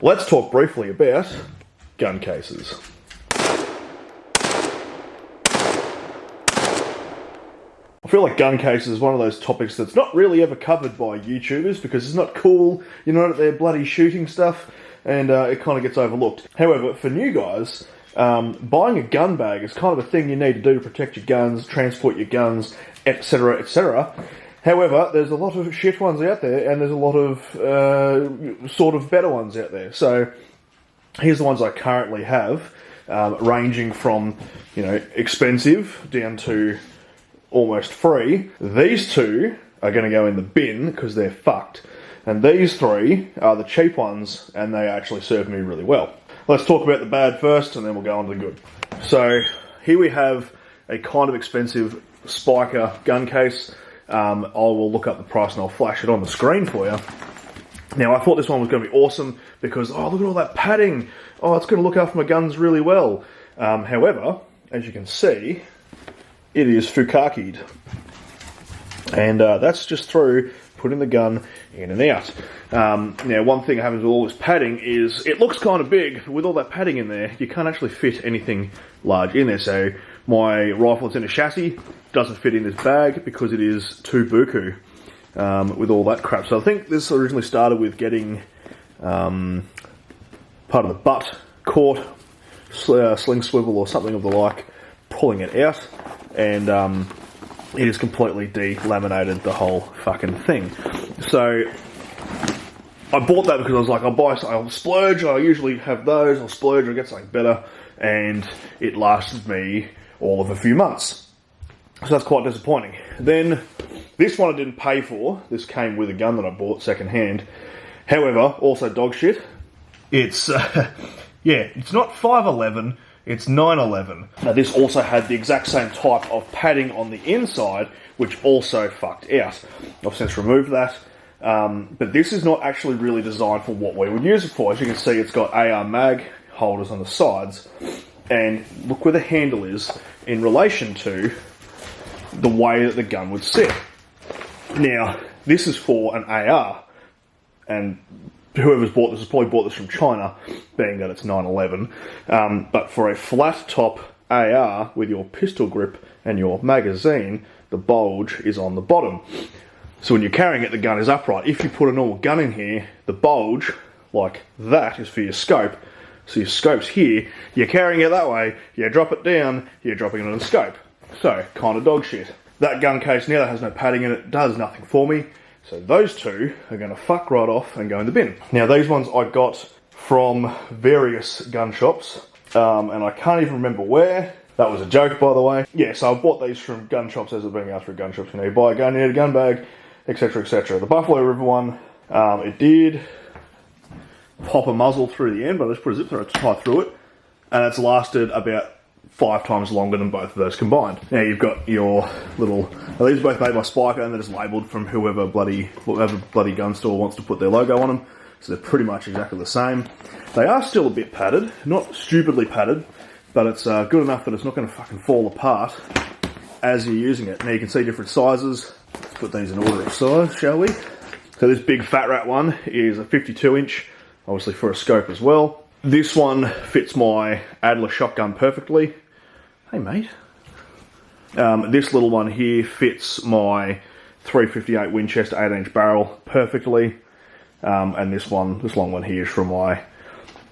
Let's talk briefly about gun cases. I feel like gun cases is one of those topics that's not really ever covered by YouTubers because it's not cool, you're not at their bloody shooting stuff, and it kind of gets overlooked. However, for new guys, buying a gun bag is kind of a thing you need to do to protect your guns, transport your guns, etc, etc. However, there's a lot of shit ones out there, and there's a lot of sort of better ones out there. So, here's the ones I currently have, ranging from, expensive down to almost free. These two are going to go in the bin because they're fucked. And these three are the cheap ones, and they actually serve me really well. Let's talk about the bad first, and then we'll go on to the good. So, here we have a kind of expensive Spiker gun case. I will look up the price and I'll flash it on the screen for you. Now, I thought this one was going to be awesome because, oh, look at all that padding. Oh, it's going to look after my guns really well. However, as you can see, it is fukaki'd. And that's just through putting the gun in and out. Now, one thing that happens with all this padding is it looks kind of big, but with all that padding in there, you can't actually fit anything large in there. So my rifle that's in a chassis doesn't fit in this bag because it is too buku with all that crap. So I think this originally started with getting part of the butt caught, sling swivel or something of the like, pulling it out, and it has completely delaminated the whole fucking thing. So I bought that because I was like, I'll splurge, I usually have those, I'll splurge, I'll get something better, and it lasted me all of a few months. So that's quite disappointing. Then, this one I didn't pay for. This came with a gun that I bought second hand. However, also dog shit. It's, it's not 511, it's 911. Now, this also had the exact same type of padding on the inside, which also fucked out. I've since removed that. But this is not actually really designed for what we would use it for. As you can see, it's got AR mag holders on the sides. And look where the handle is in relation to the way that the gun would sit. Now, this is for an AR, and whoever's bought this has probably bought this from China, being that it's 911. But for a flat top AR with your pistol grip and your magazine, the bulge is on the bottom. So when you're carrying it, the gun is upright. If you put a normal gun in here, the bulge, like that, is for your scope. So your scope's here, you're carrying it that way, you drop it down, you're dropping it on the scope. So, kind of dog shit. That gun case now that has no padding in it does nothing for me. So those two are going to fuck right off and go in the bin. Now these ones I got from various gun shops, and I can't even remember where. That was a joke, by the way. Yeah, so I bought these from gun shops as they're being asked for gun shops. You buy a gun, you need a gun bag, etc, etc. The Buffalo River one, it did pop a muzzle through the end, but I just put a zip tie through it, and it's lasted about 5 times longer than both of those combined. Now you've got your little, these are both made by Spiker, and they're just labelled from whatever bloody gun store wants to put their logo on them, so they're pretty much exactly the same. They are still a bit padded, not stupidly padded, but it's good enough that it's not going to fucking fall apart as you're using it. Now you can see different sizes. Let's put these in order of size, shall we? So this big Fat Rat one is a 52 inch, obviously for a scope as well. This one fits my Adler shotgun perfectly. Hey mate. This little one here fits my 358 Winchester 8-inch barrel perfectly. And this long one here is from my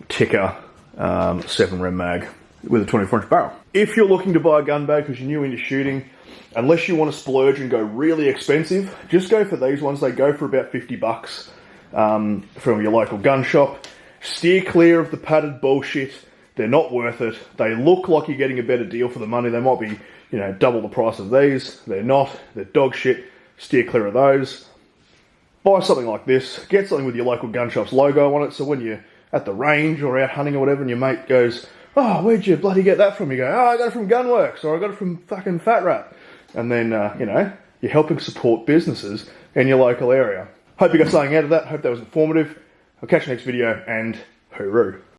Ticker 7 Rem mag with a 24-inch barrel. If you're looking to buy a gun bag because you're new into shooting, unless you want to splurge and go really expensive, just go for these ones. They go for about $50 from your local gun shop. Steer clear of the padded bullshit. They're not worth it. They look like you're getting a better deal for the money. They might be, double the price of these. They're not. They're dog shit. Steer clear of those. Buy something like this. Get something with your local gun shop's logo on it, so when you're at the range or out hunting or whatever and your mate goes, oh, where'd you bloody get that from? You go, oh, I got it from Gunworks, or I got it from fucking Fat Rat. And then, you're helping support businesses in your local area. Hope you got something out of that. Hope that was informative. I'll catch you next video, and hooroo.